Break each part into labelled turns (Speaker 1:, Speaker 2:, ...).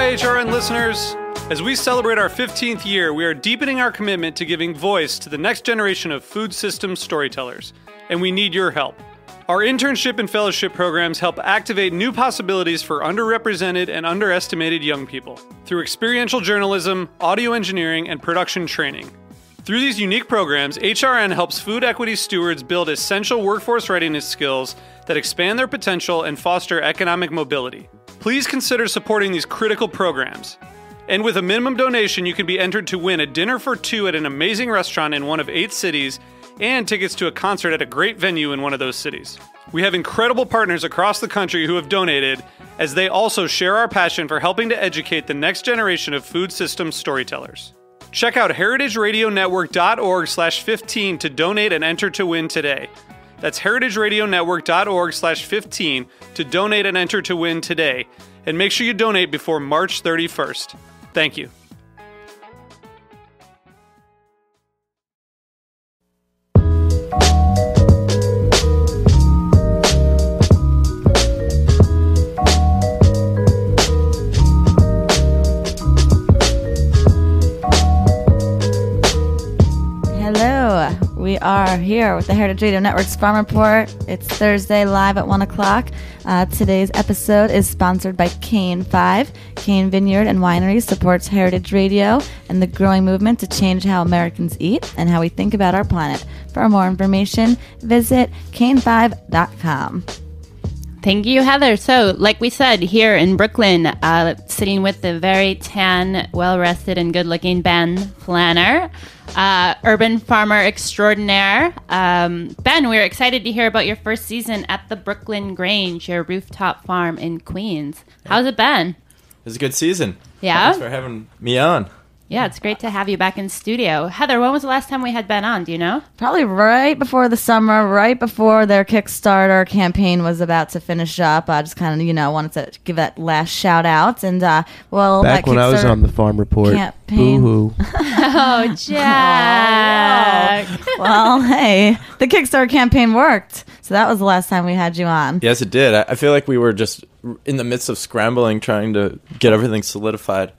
Speaker 1: Hi, HRN listeners. As we celebrate our 15th year, we are deepening our commitment to giving voice to the next generation of food systems storytellers, and we need your help. Our internship and fellowship programs help activate new possibilities for underrepresented and underestimated young people through experiential journalism, audio engineering, and production training. Through these unique programs, HRN helps food equity stewards build essential workforce readiness skills that expand their potential and foster economic mobility. Please consider supporting these critical programs. And with a minimum donation, you can be entered to win a dinner for two at an amazing restaurant in one of 8 cities and tickets to a concert at a great venue in one of those cities. We have incredible partners across the country who have donated, as they also share our passion for helping to educate the next generation of food systems storytellers. Check out heritageradionetwork.org/15 to donate and enter to win today. That's heritageradionetwork.org/15 to donate and enter to win today. And make sure you donate before March 31st. Thank you.
Speaker 2: We are here with the Heritage Radio Network's Farm Report. It's Thursday, live at 1 o'clock. Today's episode is sponsored by Cane 5. Cane Vineyard and Winery supports Heritage Radio and the growing movement to change how Americans eat and how we think about our planet. For more information, visit cane5.com.
Speaker 3: Thank you, Heather. So, like we said, here in Brooklyn, sitting with the very tan, well-rested, and good-looking Ben Flanner, urban farmer extraordinaire. Ben, we're excited to hear about your first season at the Brooklyn Grange, your rooftop farm in Queens. How's it been?
Speaker 4: It was a good season.
Speaker 3: Yeah?
Speaker 4: Thanks for having me on.
Speaker 3: Yeah, it's great to have you back in studio. Heather, when was the last time we had Ben on? Do you know?
Speaker 2: Probably right before the summer, right before their Kickstarter campaign was about to finish up. I just kind of, wanted to give that last shout out. And, well,
Speaker 5: back when I was on the Farm Report.
Speaker 2: Campaign.
Speaker 5: Boo-hoo.
Speaker 3: Oh, Jack.
Speaker 2: Oh, well, hey, the Kickstarter campaign worked. So that was the last time we had you on.
Speaker 4: Yes, it did. I feel like we were just in the midst of scrambling, trying to get everything solidified.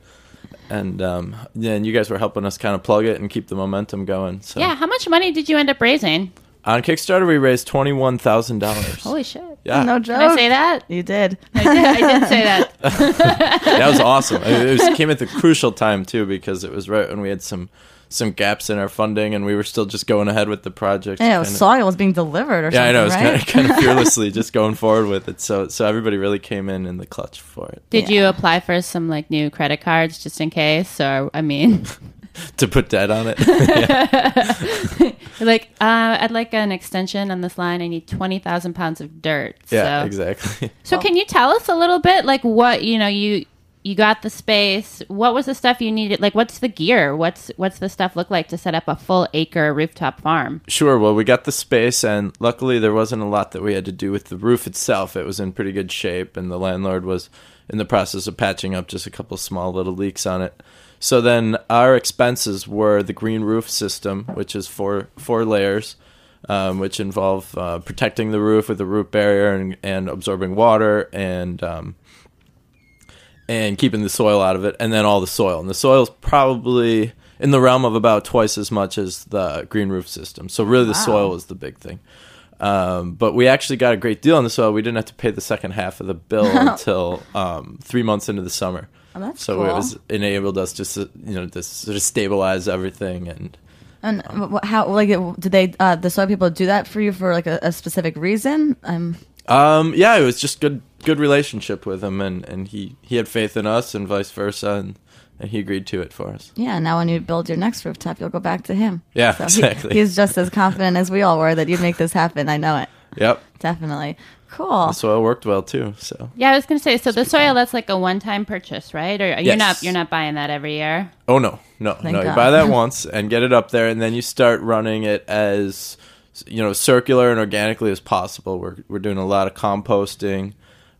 Speaker 4: And and you guys were helping us kind of plug it and keep the momentum going. So.
Speaker 3: Yeah, how much money did you end up raising?
Speaker 4: On Kickstarter, we raised $21,000.
Speaker 3: Holy shit.
Speaker 4: Yeah.
Speaker 2: No joke.
Speaker 3: Can I say that?
Speaker 2: You did.
Speaker 3: I did say that.
Speaker 4: That was awesome. It came at the crucial time, too, because it was right when we had some gaps in our funding, and we were still just going ahead with the project.
Speaker 2: Yeah, soil was being delivered or something,
Speaker 4: I know. It was
Speaker 2: right?
Speaker 4: kind of fearlessly just going forward with it. So everybody really came in the clutch for it.
Speaker 3: Did you apply for some new credit cards just in case? Or,
Speaker 4: to put debt on it?
Speaker 3: I'd like an extension on this line. I need 20,000 pounds of dirt.
Speaker 4: Yeah, exactly.
Speaker 3: So can you tell us a little bit, what, you got the space. What was the stuff you needed? What's the gear? What's the stuff look like to set up a full acre rooftop farm?
Speaker 4: Sure. Well, we got the space, and luckily there wasn't a lot that we had to do with the roof itself. It was in pretty good shape, and the landlord was in the process of patching up just a couple small little leaks on it. So then our expenses were the green roof system, which is four layers, which involve protecting the roof with a root barrier and absorbing water and keeping the soil out of it, and then all the soil. And the soil is probably in the realm of about twice as much as the green roof system. So really the soil was the big thing. But we actually got a great deal on the soil. We didn't have to pay the second half of the bill until 3 months into the summer.
Speaker 2: Oh, that's
Speaker 4: so
Speaker 2: cool.
Speaker 4: It was enabled us to sort of stabilize everything.
Speaker 2: And how did they the soil people do that for you for a specific reason?
Speaker 4: Yeah, it was just good relationship with him, and he had faith in us and vice versa, and he agreed to it for us.
Speaker 2: Yeah, now when you build your next rooftop, you'll go back to him.
Speaker 4: Yeah,
Speaker 2: so
Speaker 4: exactly.
Speaker 2: He's just as confident as we all were that you'd make this happen. I know it.
Speaker 4: Yep.
Speaker 2: Definitely. Cool.
Speaker 4: The soil worked well too. So
Speaker 3: yeah, I was going to say, so the soil, that's a one-time purchase, right? Or
Speaker 4: yes.
Speaker 3: you're not buying that every year?
Speaker 4: Oh no.
Speaker 2: Thank God.
Speaker 4: You buy that once and get it up there, and then you start running it as circular and organically as possible. We're doing a lot of composting.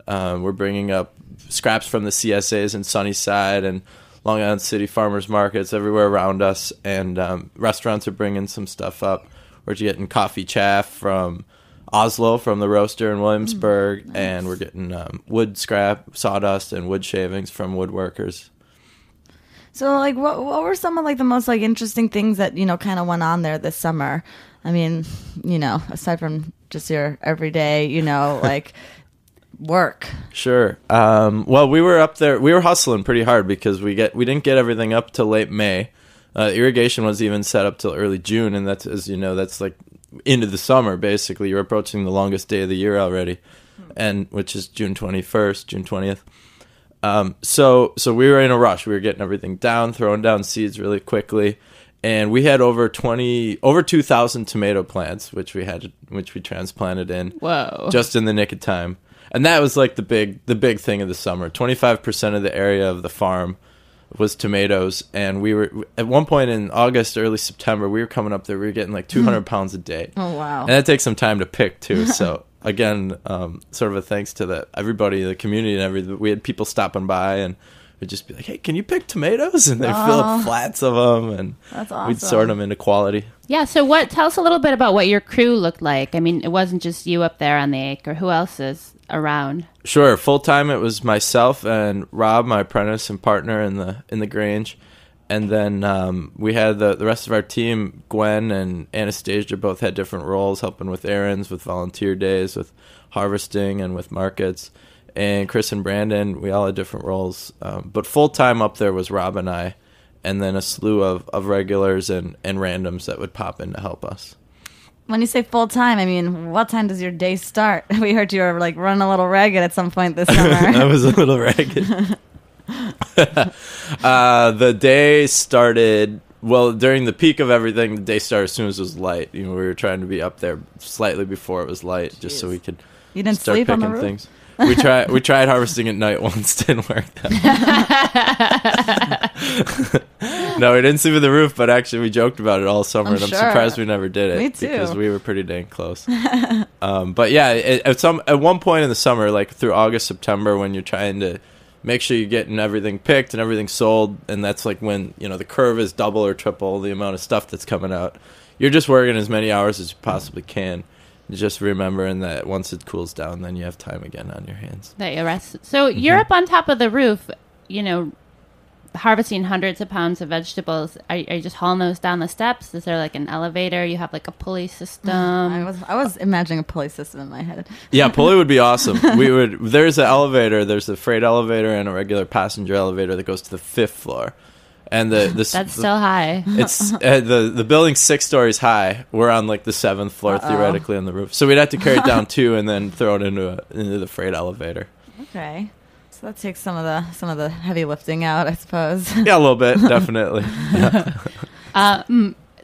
Speaker 4: We're bringing up scraps from the CSAs in Sunnyside and Long Island City farmers markets everywhere around us, and restaurants are bringing some stuff up. We're getting coffee chaff from Oslo from the roaster in Williamsburg, and we're getting wood scrap, sawdust, and wood shavings from woodworkers.
Speaker 2: So, like, what were some of, like, the most, like, interesting things that, kind of went on there this summer? I mean, aside from just your everyday, like, work.
Speaker 4: Sure. Well, we were up there. We were hustling pretty hard because we didn't get everything up till late May. Irrigation was even set up till early June, and that's, as you know, that's, like, into the summer, basically. You're approaching the longest day of the year already, and which is June 21st, June 20th. So we were in a rush. We were getting everything down, throwing down seeds really quickly, and we had over 2,000 tomato plants, which we transplanted in.
Speaker 3: Whoa!
Speaker 4: Just in the nick of time, and that was like the big thing of the summer. 25% of the area of the farm was tomatoes, and we were at one point in August, early September, we were coming up there. We were getting like 200 pounds a day.
Speaker 2: Oh wow!
Speaker 4: And that takes some time to pick too. So. Again, sort of a thanks to everybody, the community and everything. We had people stopping by and we'd just be like, hey, can you pick tomatoes? And they'd fill up flats of them, and
Speaker 2: that's awesome.
Speaker 4: We'd sort them into quality.
Speaker 3: Yeah, so tell us a little bit about what your crew looked like. I mean, it wasn't just you up there on the acre. Who else is around? Sure.
Speaker 4: Full-time, it was myself and Rob, my apprentice and partner in the Grange. And then we had the rest of our team. Gwen and Anastasia both had different roles, helping with errands, with volunteer days, with harvesting, and with markets. And Chris and Brandon, we all had different roles. But full-time up there was Rob and I, and then a slew of regulars and randoms that would pop in to help us.
Speaker 2: When you say full-time, I mean, what time does your day start? We heard you were, like, running a little ragged at some point this summer.
Speaker 4: I was a little ragged. The day started during the peak of everything. The day started as soon as it was light. We were trying to be up there slightly before it was light. Just so we could
Speaker 2: you didn't
Speaker 4: start
Speaker 2: sleep
Speaker 4: picking
Speaker 2: on the roof?
Speaker 4: Things. We tried harvesting at night once. Didn't work that well. No, we didn't sleep on the roof, but actually we joked about it all summer, and I'm surprised we never did it.
Speaker 2: Me too.
Speaker 4: Because we were pretty dang close. But yeah, at one point in the summer, like through August, September, when you're trying to make sure you're getting everything picked and everything sold, and that's like when the curve is double or triple the amount of stuff that's coming out. You're just working as many hours as you possibly can, just remembering that once it cools down, then you have time again on your hands.
Speaker 3: That you rest. So you're up on top of the roof, harvesting hundreds of pounds of vegetables. Are you just hauling those down the steps? Is there like an elevator? You have like a pulley system?
Speaker 2: I was imagining a pulley system in my head.
Speaker 4: Yeah, pulley would be awesome. There's an elevator. There's a freight elevator and a regular passenger elevator that goes to the 5th floor. And that's
Speaker 3: still high.
Speaker 4: It's the building's 6 stories high. We're on like the 7th floor, theoretically, on the roof. So we'd have to carry it down 2 and then throw it into the freight elevator.
Speaker 2: Okay. So that takes some of the heavy lifting out, I suppose.
Speaker 4: Yeah, a little bit, definitely. Yeah.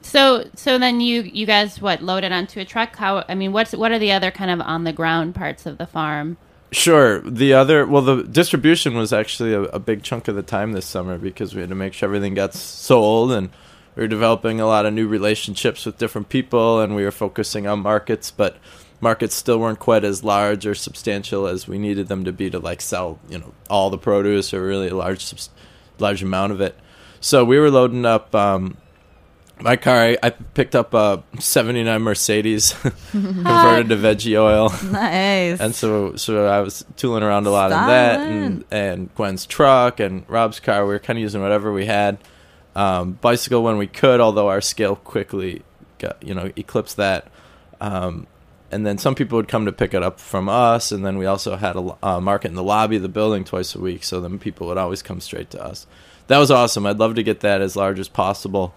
Speaker 3: So then you guys load it onto a truck? What are the other kind of on the ground parts of the farm?
Speaker 4: Sure. The distribution was actually a big chunk of the time this summer because we had to make sure everything got sold, and we were developing a lot of new relationships with different people, and we were focusing on markets, but markets still weren't quite as large or substantial as we needed them to be to like sell, all the produce or really a large amount of it. So we were loading up my car. I picked up a '79 Mercedes converted to veggie oil.
Speaker 2: Nice.
Speaker 4: And so I was tooling around a lot in that, and Gwen's truck and Rob's car. We were kind of using whatever we had. Bicycle when we could, although our scale quickly got, eclipsed that. And then some people would come to pick it up from us, and then we also had a market in the lobby of the building twice a week, so then people would always come straight to us. That was awesome. I'd love to get that as large as possible,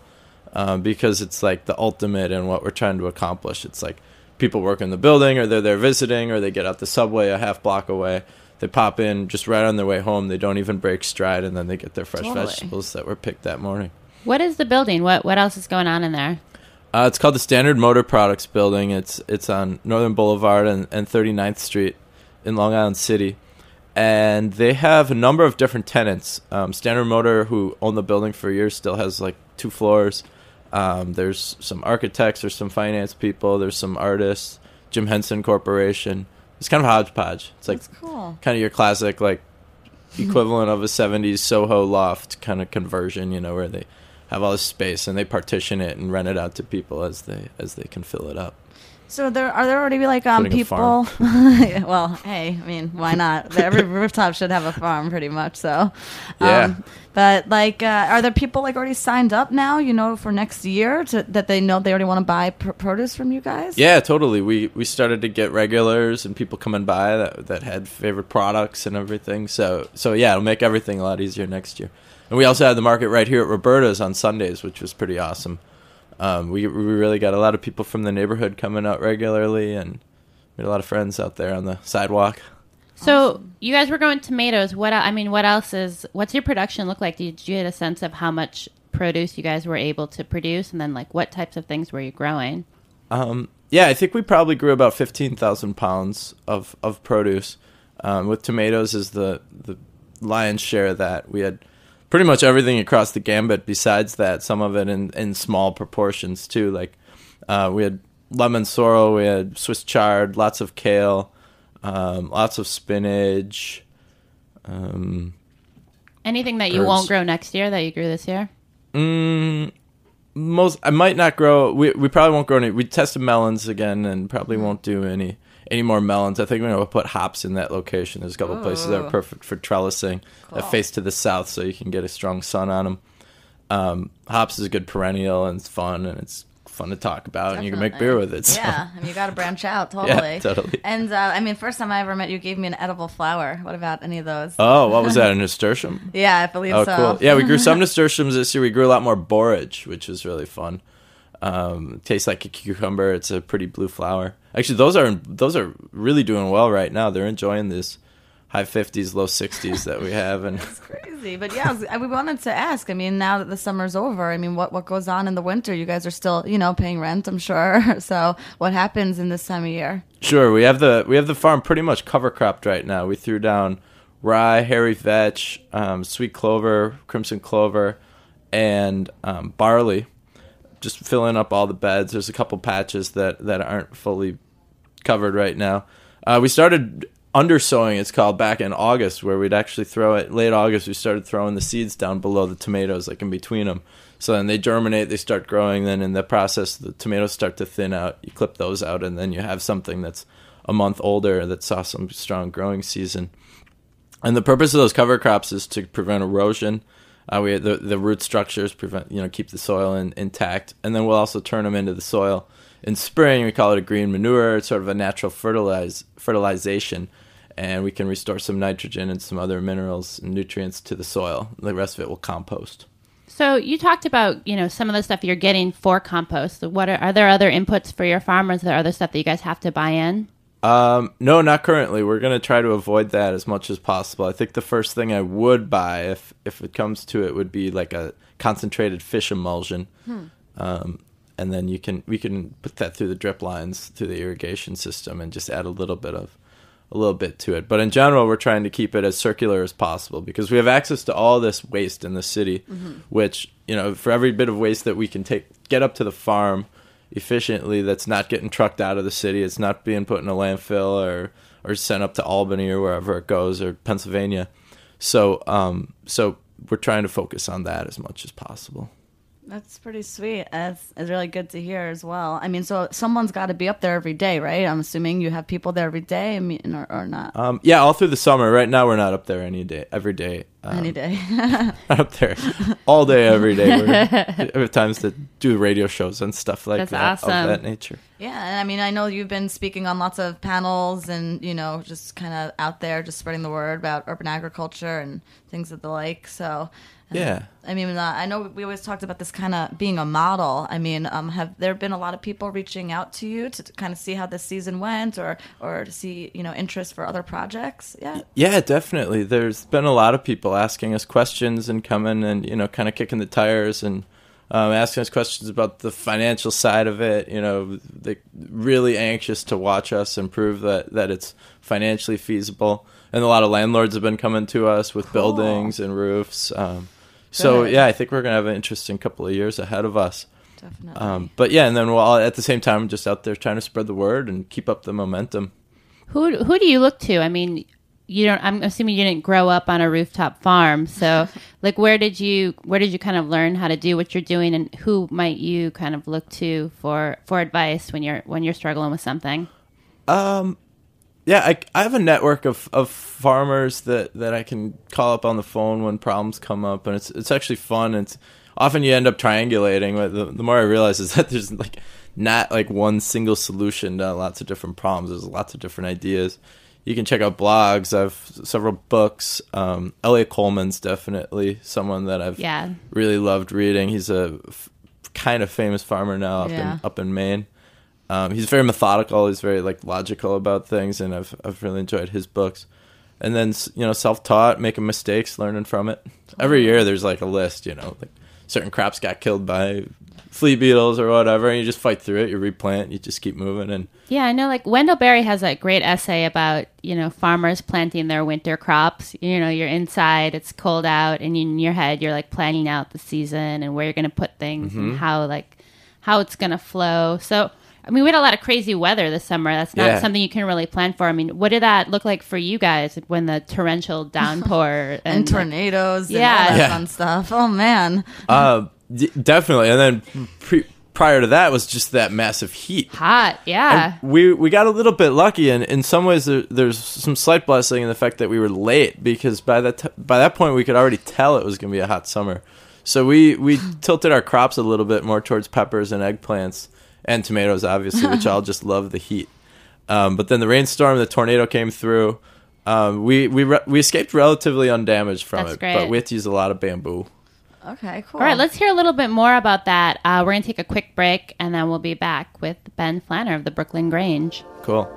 Speaker 4: because it's like the ultimate in what we're trying to accomplish. It's like people work in the building, or they're there visiting, or they get out the subway a half block away. They pop in just right on their way home. They don't even break stride, and then they get their fresh vegetables that were picked that morning.
Speaker 3: What is the building? What else is going on in there?
Speaker 4: It's called the Standard Motor Products Building. It's on Northern Boulevard and 39th Street in Long Island City. And they have a number of different tenants. Standard Motor, who owned the building for years, still has like 2 floors. There's some architects, there's some finance people, there's some artists, Jim Henson Corporation. It's kind of a hodgepodge. It's like
Speaker 2: cool.
Speaker 4: Kind of your classic like equivalent of a 70s Soho loft kind of conversion, where they have all this space and they partition it and rent it out to people as they can fill it up.
Speaker 2: So are there already like
Speaker 4: Putting a
Speaker 2: people?
Speaker 4: farm.
Speaker 2: Well, hey, I mean, why not? Every rooftop should have a farm, pretty much. So,
Speaker 4: Yeah.
Speaker 2: But like, are there people like already signed up now? For next year that they know they already want to buy produce from you guys?
Speaker 4: Yeah, totally. We started to get regulars and people coming by that had favorite products and everything. So yeah, it'll make everything a lot easier next year. And we also had the market right here at Roberta's on Sundays, which was pretty awesome. We really got a lot of people from the neighborhood coming out regularly, and we had a lot of friends out there on the sidewalk.
Speaker 3: So you guys were growing tomatoes. What's your production look like? Did you get a sense of how much produce you guys were able to produce, and then like what types of things were you growing?
Speaker 4: Yeah, I think we probably grew about 15,000 pounds of produce. With tomatoes is the lion's share of that. We had pretty much everything across the gambit besides that, some of it in small proportions too. Like we had lemon sorrel, we had Swiss chard, lots of kale, lots of spinach.
Speaker 3: Anything that you won't grow next year that you grew this year?
Speaker 4: I might not grow. We probably won't grow any. We tested melons again, and probably won't do any more melons. I think we're going to put hops in that location. There's a couple places that are perfect for trellising that face to the south, so you can get a strong sun on them. Hops is a good perennial, and it's fun, and it's fun to talk about, and you can make beer with it. So.
Speaker 2: Yeah, and you got to branch out, totally.
Speaker 4: Yeah, totally.
Speaker 2: And I mean, first time I ever met you, gave me an edible flower. What about any of those?
Speaker 4: Oh, what was that? A nasturtium?
Speaker 2: Yeah, I believe so.
Speaker 4: Oh, cool. Yeah, we grew some nasturtiums this year. We grew a lot more borage, which was really fun. Tastes like a cucumber. It's a pretty blue flower. Actually, those are really doing well right now. They're enjoying this high 50s, low 60s that we have, and
Speaker 2: it's crazy. But yeah, we wanted to ask. I mean, now that the summer's over, I mean, what goes on in the winter? You guys are still, paying rent, I'm sure. So what happens in this time of year?
Speaker 4: Sure, we have the farm pretty much cover cropped right now. We threw down rye, hairy vetch, sweet clover, crimson clover, and barley. Just filling up all the beds. There's a couple patches that aren't fully covered right now. We started undersowing, it's called, back in August, where we'd actually throw it. Late August, we started throwing the seeds down below the tomatoes, like in between them. So then they germinate, they start growing. Then in the process, the tomatoes start to thin out. You clip those out, and then you have something that's a month older that saw some strong growing season. And the purpose of those cover crops is to prevent erosion. We the root structures keep the soil intact, and then we'll also turn them into the soil in spring. We call it a green manure. It's sort of a natural fertilization, and we can restore some nitrogen and some other minerals and nutrients to the soil. The rest of it will compost.
Speaker 3: So you talked about some of the stuff you're getting for compost. What are there other inputs for your farm, or is there other stuff that you guys have to buy in?
Speaker 4: No, not currently. We're going to try to avoid that as much as possible. I think the first thing I would buy, if it comes to it, would be like a concentrated fish emulsion. And then we can put that through the drip lines, through the irrigation system, and just add a little bit to it. But in general, we're trying to keep it as circular as possible because we have access to all this waste in the city, which, for every bit of waste that we can get up to the farm efficiently, that's not getting trucked out of the city, it's not being put in a landfill or sent up to Albany or wherever it goes, or Pennsylvania. So we're trying to focus on that as much as possible.
Speaker 2: That's pretty sweet. It's really good to hear as well. I mean, so someone's got to be up there every day, right? I'm assuming you have people there every day, or not?
Speaker 4: Yeah, all through the summer. Right now, we're not up there every day.
Speaker 2: Any day.
Speaker 4: Not up there all day, every day. We have times to do radio shows and stuff like
Speaker 3: That's
Speaker 4: that,
Speaker 3: awesome.
Speaker 4: of that nature.
Speaker 2: Yeah, and I mean, I know you've been speaking on lots of panels and, just kind of out there, just spreading the word about urban agriculture and things of the like. So,
Speaker 4: yeah.
Speaker 2: I mean, I know we always talked about this kind of being a model. I mean, have there been a lot of people reaching out to you to kind of see how this season went or to see, interest for other projects? Yeah. Yeah,
Speaker 4: definitely. There's been a lot of people asking us questions and coming and, kind of kicking the tires and asking us questions about the financial side of it. They're really anxious to watch us and prove that it's financially feasible. And a lot of landlords have been coming to us with buildings and roofs. So, yeah, I think we're going to have an interesting couple of years ahead of us.
Speaker 2: Definitely.
Speaker 4: But, yeah, and then we'll at the same time just out there trying to spread the word and keep up the momentum.
Speaker 3: Who do you look to? I mean, I'm assuming you didn't grow up on a rooftop farm. So like, where did you kind of learn how to do what you're doing, and who might you kind of look to for advice when you're struggling with something?
Speaker 4: Yeah, I have a network of farmers that I can call up on the phone when problems come up, and it's actually fun. It's often you end up triangulating. But the more I realize is that there's like not like one single solution to lots of different problems. There's lots of different ideas. You can check out blogs. I have several books. Elliot Coleman's definitely someone that I've really loved reading. He's a kind of famous farmer now up in Maine. He's very methodical. He's very like logical about things, and I've really enjoyed his books. And then self-taught, making mistakes, learning from it. Every year there's like a list. Like certain crops got killed by flea beetles or whatever, and you just fight through it. You replant. You just keep moving. And
Speaker 3: yeah, I know. Like Wendell Berry has a great essay about farmers planting their winter crops. You're inside, it's cold out, and in your head you're like planning out the season and where you're going to put things and how it's going to flow. So. I mean, we had a lot of crazy weather this summer. That's not something you can really plan for. I mean, what did that look like for you guys when the torrential downpour
Speaker 2: and tornadoes and all that fun stuff? Oh, man.
Speaker 4: Definitely. And then prior to that was just that massive heat.
Speaker 3: Hot, yeah.
Speaker 4: And we got a little bit lucky, and in some ways there's some slight blessing in the fact that we were late, because by that point we could already tell it was going to be a hot summer. So we tilted our crops a little bit more towards peppers and eggplants. And tomatoes, obviously, which all just love the heat. But then the rainstorm, the tornado came through. We escaped relatively undamaged from it,
Speaker 3: great.
Speaker 4: But we had to use a lot of bamboo.
Speaker 2: Okay, cool.
Speaker 3: All right, let's hear a little bit more about that. We're going to take a quick break, and then we'll be back with Ben Flanner of the Brooklyn Grange.
Speaker 4: Cool.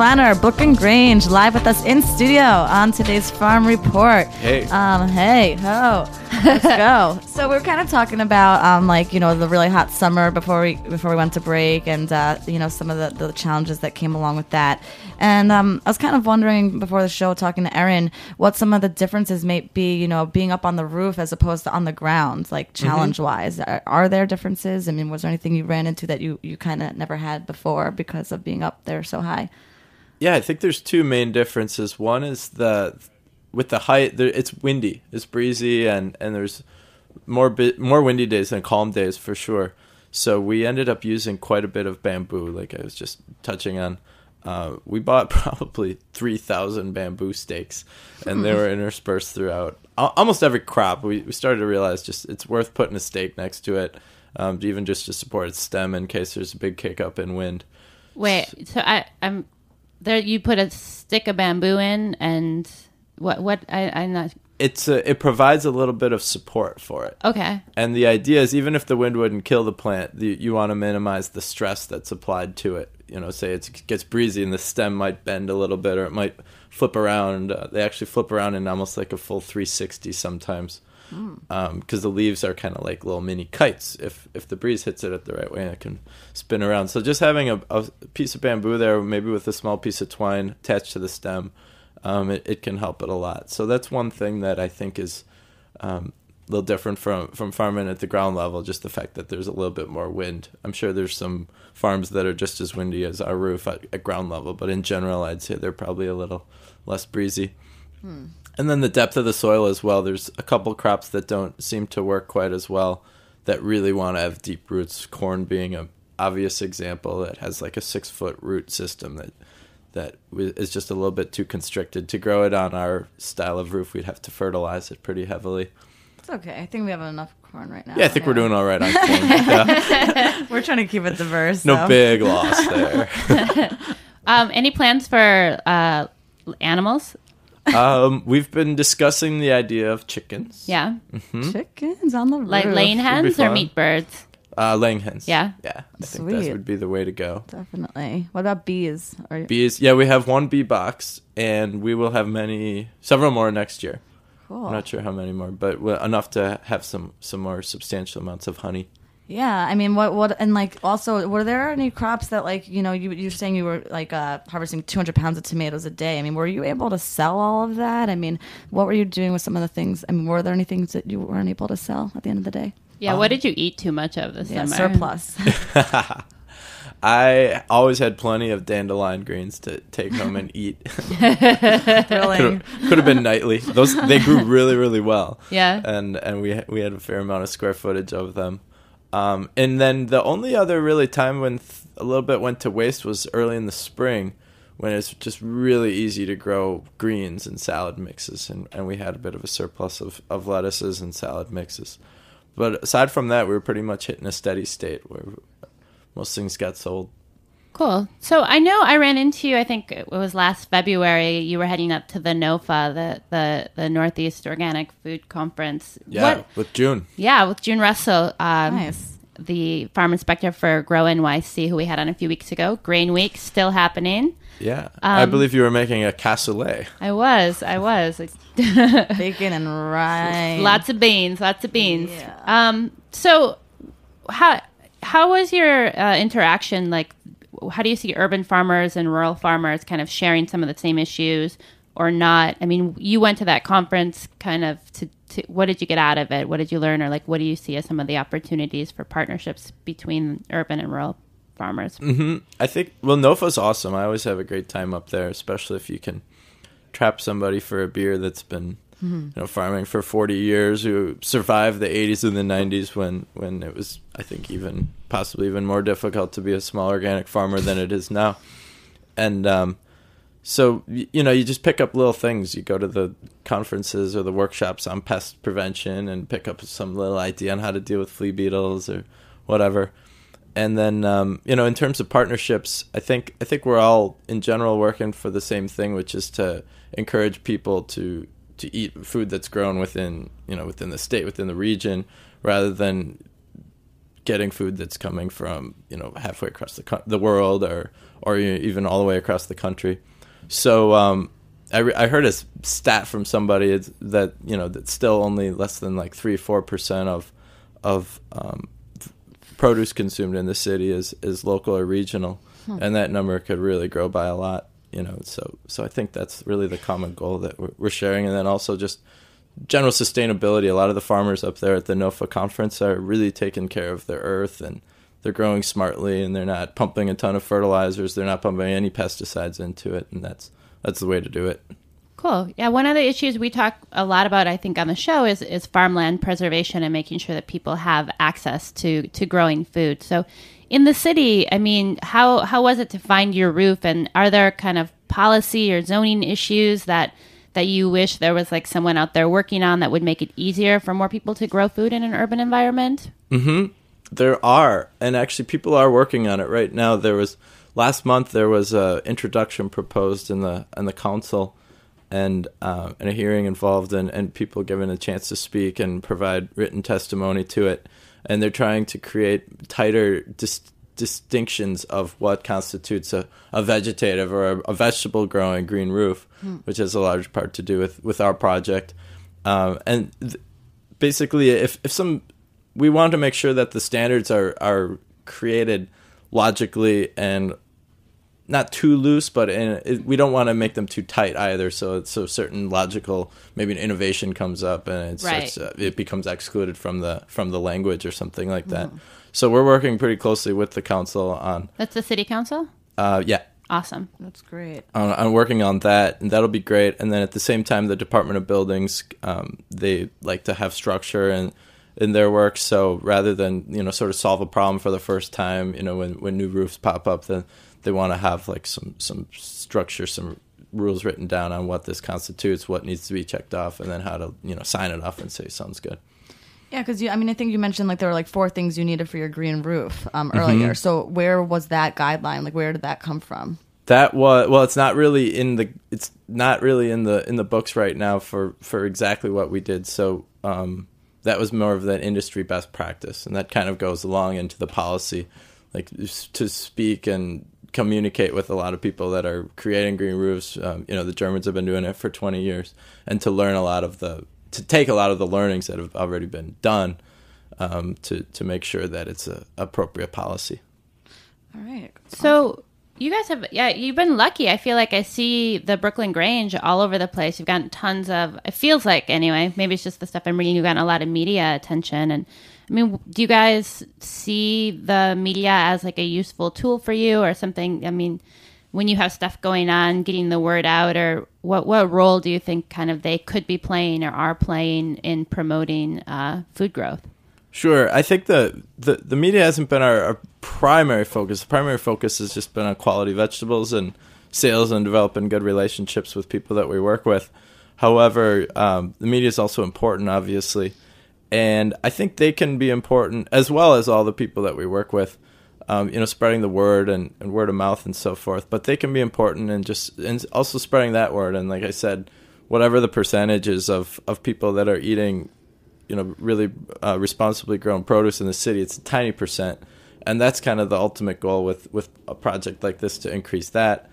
Speaker 2: Flanner, Brooklyn Grange, live with us in studio on today's Farm Report.
Speaker 4: Hey.
Speaker 2: Hey, ho. Let's go. So we were kind of talking about, the really hot summer before we went to break, and some of the challenges that came along with that. And I was kind of wondering before the show, talking to Erin, what some of the differences may be, being up on the roof as opposed to on the ground, like challenge-wise. Are there differences? I mean, was there anything you ran into that you kind of never had before because of being up there so high?
Speaker 4: Yeah, I think there's two main differences. One is with the height, it's windy, it's breezy, and there's more windy days than calm days for sure. So we ended up using quite a bit of bamboo, like I was just touching on. We bought probably 3,000 bamboo stakes, and they were interspersed throughout almost every crop. We started to realize just it's worth putting a stake next to it, even just to support its stem in case there's a big kick up in wind.
Speaker 3: Wait, so I'm there. You put a stick of bamboo in, and I'm not.
Speaker 4: It provides a little bit of support for it.
Speaker 3: Okay.
Speaker 4: And the idea is, even if the wind wouldn't kill the plant, you want to minimize the stress that's applied to it. Say it gets breezy and the stem might bend a little bit, or it might flip around. They actually flip around in almost like a full 360 sometimes, because the leaves are kind of like little mini kites. If the breeze hits it at the right way, it can spin around. So just having a piece of bamboo there, maybe with a small piece of twine attached to the stem, it can help it a lot. So that's one thing that I think is a little different from farming at the ground level, just the fact that there's a little bit more wind. I'm sure there's some farms that are just as windy as our roof at ground level, but in general, I'd say they're probably a little less breezy. And And then the depth of the soil as well. There's a couple crops that don't seem to work quite as well that really want to have deep roots. Corn being an obvious example that has like a 6-foot root system that is just a little bit too constricted. To grow it on our style of roof, we'd have to fertilize it pretty heavily.
Speaker 2: It's okay. I think we have enough corn right now.
Speaker 4: Yeah, I think we're doing all right on corn. Yeah.
Speaker 2: We're trying to keep it diverse.
Speaker 4: No
Speaker 2: so.
Speaker 4: big loss there.
Speaker 3: Any plans for animals?
Speaker 4: We've been discussing the idea of chickens.
Speaker 3: Yeah.
Speaker 2: Chickens on the roof.
Speaker 3: Like laying hens or
Speaker 4: fun.
Speaker 3: meat birds?
Speaker 4: Laying hens.
Speaker 3: Yeah?
Speaker 4: Yeah. I think
Speaker 2: Sweet.
Speaker 4: that would be the way to go.
Speaker 2: Definitely. What about bees?
Speaker 4: Bees. Yeah, we have one bee box, and we will have several more next year.
Speaker 2: Cool.
Speaker 4: I'm not sure how many more, but enough to have some more substantial amounts of honey.
Speaker 2: Yeah, I mean, what, and like, also, were there any crops that, like, you know, you're saying you were like harvesting 200 pounds of tomatoes a day? I mean, were you able to sell all of that? I mean, what were you doing with some of the things? I mean, were there any things that you weren't able to sell at the end of the day?
Speaker 3: Yeah, what did you eat too much of this summer?
Speaker 2: Surplus.
Speaker 4: I always had plenty of dandelion greens to take home and eat.
Speaker 2: Thrilling.
Speaker 4: Could have been nightly. They grew really, really well.
Speaker 3: Yeah.
Speaker 4: And we had a fair amount of square footage of them. And then the only other really time when a little bit went to waste was early in the spring, when it's just really easy to grow greens and salad mixes, and we had a bit of a surplus of lettuces and salad mixes. But aside from that, we were pretty much hitting a steady state where most things got sold.
Speaker 3: Cool. So I know I ran into you, I think it was last February, you were heading up to the NOFA, the Northeast Organic Food Conference.
Speaker 4: Yeah, with June.
Speaker 3: Yeah, with June Russell.
Speaker 2: Nice.
Speaker 3: The farm inspector for Grow NYC, who we had on a few weeks ago. Grain Week still happening.
Speaker 4: Yeah. I believe you were making a cassoulet.
Speaker 3: I was.
Speaker 2: Bacon and rice.
Speaker 3: Lots of beans.
Speaker 2: Yeah.
Speaker 3: So how was your interaction? Like, how do you see urban farmers and rural farmers kind of sharing some of the same issues or not? I mean, you went to that conference kind of to what did you get out of it? What did you learn? Or like, what do you see as some of the opportunities for partnerships between urban and rural farmers?
Speaker 4: Mm-hmm. I think, NOFA's awesome. I always have a great time up there, especially if you can trap somebody for a beer that's been farming for 40 years, who survived the 80s and the 90s when it was, I think, possibly even more difficult to be a small organic farmer than it is now. And so, you just pick up little things. You go to the conferences or the workshops on pest prevention and pick up some little idea on how to deal with flea beetles or whatever. And then, in terms of partnerships, I think we're all in general working for the same thing, which is to encourage people to eat food that's grown within the state, within the region, rather than getting food that's coming from, halfway across the world or even all the way across the country. So I heard a stat from somebody that that's still only less than like 3-4% of produce consumed in the city is local or regional, and that number could really grow by a lot. So I think that's really the common goal that we're sharing, and then also just general sustainability. A lot of the farmers up there at the NOFA conference are really taking care of their earth, and they're growing smartly, and they're not pumping a ton of fertilizers. They're not pumping any pesticides into it, and that's the way to do it.
Speaker 3: Cool. Yeah, one of the issues we talk a lot about, I think, on the show is farmland preservation and making sure that people have access to growing food. So in the city, I mean, how was it to find your roof? And are there kind of policy or zoning issues that you wish there was like someone out there working on that would make it easier for more people to grow food in an urban environment?
Speaker 4: Mm-hmm. There are. And actually, people are working on it right now. Last month, there was an introduction proposed in the council, and a hearing involved, and people given a chance to speak and provide written testimony to it. And they're trying to create tighter distinctions of what constitutes a vegetative or a vegetable growing green roof, which has a large part to do with our project. Basically, we want to make sure that the standards are created logically and not too loose, but we don't want to make them too tight either. So certain logical, maybe an innovation comes up and it becomes excluded from the language or something like that. So we're working pretty closely with the council on.
Speaker 3: That's the city council?
Speaker 4: Yeah.
Speaker 3: Awesome.
Speaker 2: That's great.
Speaker 4: I'm working on that, and that'll be great. And then at the same time, the Department of Buildings, they like to have structure in their work. So rather than, sort of solve a problem for the first time, when new roofs pop up, then they want to have like some structure, some rules written down on what this constitutes, what needs to be checked off, and then how to, sign it off and say sounds good.
Speaker 2: Yeah, because I think you mentioned like there were like 4 things you needed for your green roof earlier. So where was that guideline? Like, where did that come from?
Speaker 4: That was it's not really in the books right now for exactly what we did. So that was more of that industry best practice, and that kind of goes along into the policy, like to speak and communicate with a lot of people that are creating green roofs. The Germans have been doing it for 20 years, and to take a lot of the learnings that have already been done to make sure that it's an appropriate policy.
Speaker 2: All right.
Speaker 3: So you guys you've been lucky. I feel like I see the Brooklyn Grange all over the place. You've gotten tons of, it feels like anyway, maybe it's just the stuff I'm reading, you've gotten a lot of media attention. And do you guys see the media as like a useful tool for you or something? When you have stuff going on, getting the word out, or what role do you think kind of they could be playing or are playing in promoting food growth?
Speaker 4: Sure. I think the media hasn't been our primary focus. The primary focus has just been on quality vegetables and sales and developing good relationships with people that we work with. However, the media is also important, obviously. And I think they can be important as well as all the people that we work with. Spreading the word and word of mouth and so forth. But they can be important and also spreading that word. And like I said, whatever the percentages of people that are eating, really responsibly grown produce in the city, it's a tiny percent. And that's kind of the ultimate goal with a project like this, to increase that.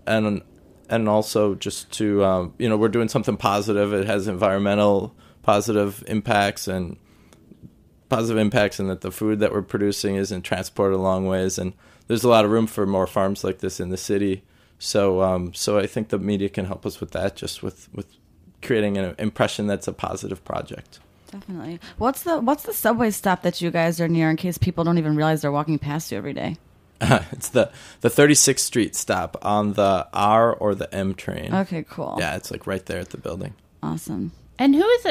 Speaker 4: And also just to, we're doing something positive. It has environmental positive impacts and that the food that we're producing isn't transported a long ways, and there's a lot of room for more farms like this in the city. So I think the media can help us with that, just with creating an impression that's a positive project.
Speaker 2: Definitely. What's the subway stop that you guys are near, in case people don't even realize they're walking past you every day?
Speaker 4: It's the 36th Street stop on the R or the M train.
Speaker 2: Okay, cool.
Speaker 4: Yeah, it's like right there at the building.
Speaker 2: Awesome.
Speaker 3: And who is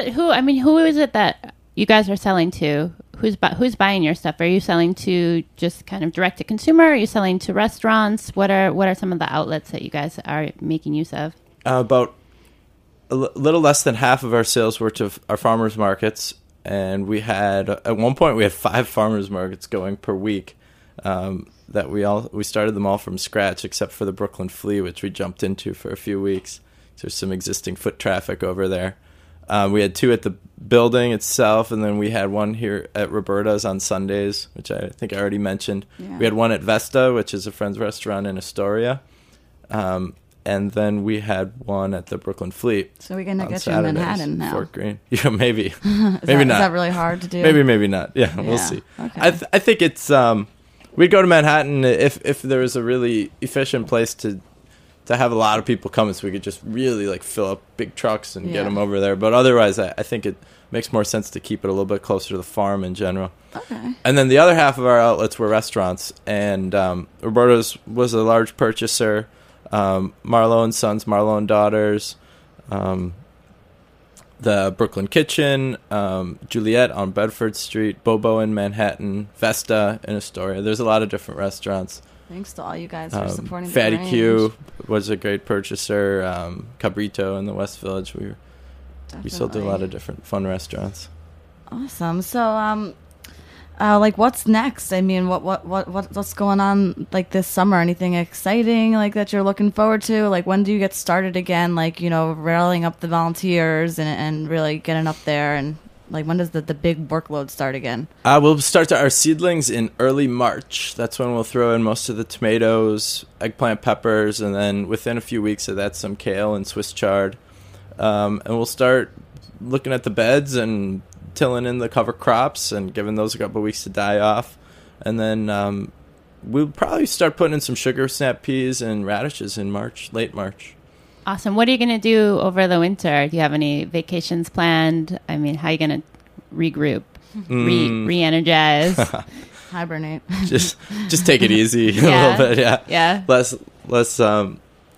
Speaker 3: it that you guys are selling to? Who's buying your stuff? Are you selling to just kind of direct to consumer? Are you selling to restaurants? What are some of the outlets that you guys are making use of?
Speaker 4: About a little less than half of our sales were to our farmers markets, and we had at one point 5 farmers markets going per week. That we started them all from scratch, except for the Brooklyn Flea, which we jumped into for a few weeks. There's some existing foot traffic over there. We had 2 at the building itself, and then we had one here at Roberta's on Sundays, which I think I already mentioned. Yeah. We had one at Vesta, which is a friend's restaurant in Astoria. And then we had one at the Brooklyn Fleet.
Speaker 2: So we're going to get you in Manhattan now.
Speaker 4: Fort Greene. Yeah, maybe.
Speaker 2: Maybe not. Is that really hard to do?
Speaker 4: Maybe not. Yeah, we'll see. Okay. I think it's... we'd go to Manhattan if there was a really efficient place to have a lot of people coming, so we could just really like fill up big trucks and get them over there. But otherwise, I think it makes more sense to keep it a little bit closer to the farm in general.
Speaker 2: Okay.
Speaker 4: And then the other half of our outlets were restaurants, and Roberta's was a large purchaser. Marlowe and Sons, Marlowe and Daughters, the Brooklyn Kitchen, Juliet on Bedford Street, Bobo in Manhattan, Vesta in Astoria. There's a lot of different restaurants.
Speaker 2: Thanks to all you guys for supporting
Speaker 4: Fatty
Speaker 2: the Grange.
Speaker 4: Q was a great purchaser. Cabrito in the West Village. We sold to a lot of different fun restaurants.
Speaker 2: Awesome. So, what's next? I mean, what's going on like this summer? Anything exciting like that you're looking forward to? Like, when do you get started again? Like, rallying up the volunteers and really getting up there, and like, when does the big workload start again?
Speaker 4: We'll start our seedlings in early March. That's when we'll throw in most of the tomatoes, eggplant, peppers, and then within a few weeks of that, some kale and Swiss chard. And we'll start looking at the beds and tilling in the cover crops and giving those a couple of weeks to die off. And then we'll probably start putting in some sugar snap peas and radishes in March, late March.
Speaker 3: Awesome. What are you going to do over the winter? Do you have any vacations planned? I mean, how are you going to regroup, re-energize?
Speaker 2: Hibernate.
Speaker 4: just take it easy a little bit. Yeah.
Speaker 3: Yeah.
Speaker 4: Less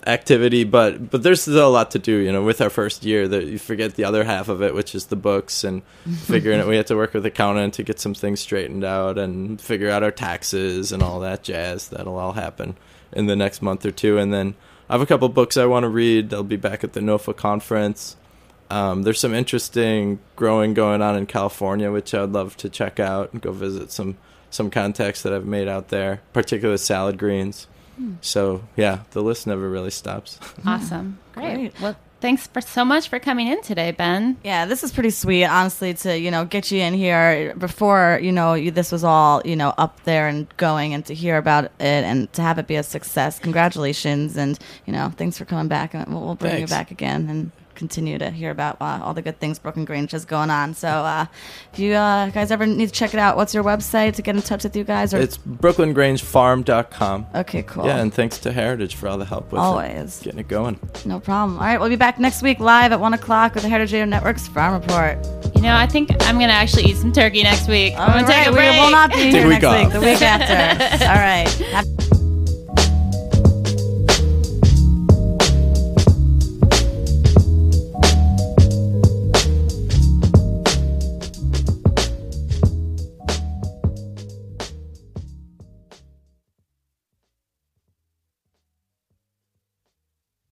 Speaker 4: activity, but there's still a lot to do, you know, with our first year. That you forget the other half of it, which is the books and figuring it. We have to work with accountant to get some things straightened out and figure out our taxes and all that jazz. That'll all happen in the next month or two. And then I have a couple books I want to read. They'll be back at the NOFA conference. There's some interesting growing going on in California, which I would love to check out and go visit some contacts that I've made out there, particularly salad greens. So, yeah, the list never really stops.
Speaker 3: Awesome. Great. Well, thanks so much for coming in today, Ben.
Speaker 2: Yeah, this is pretty sweet, honestly, to, you know, get you in here before, you know, this was all, you know, up there and going, and to hear about it and to have it be a success. Congratulations. And, you know, thanks for coming back. And we'll bring you back again and continue to hear about all the good things Brooklyn Grange has going on. So if you guys ever need to check it out, what's your website to get in touch with you guys?
Speaker 4: It's brooklyngrangefarm.com.
Speaker 2: Okay, cool.
Speaker 4: Yeah, and thanks to Heritage for all the help with
Speaker 2: Always.
Speaker 4: Getting it going.
Speaker 2: No problem. All right, we'll be back next week live at 1 o'clock with the Heritage Radio Network's Farm Report.
Speaker 3: You know, I think I'm going to actually eat some turkey next week. I'm going to take a break.
Speaker 2: We will not be here
Speaker 4: next
Speaker 2: week, the week after. All right.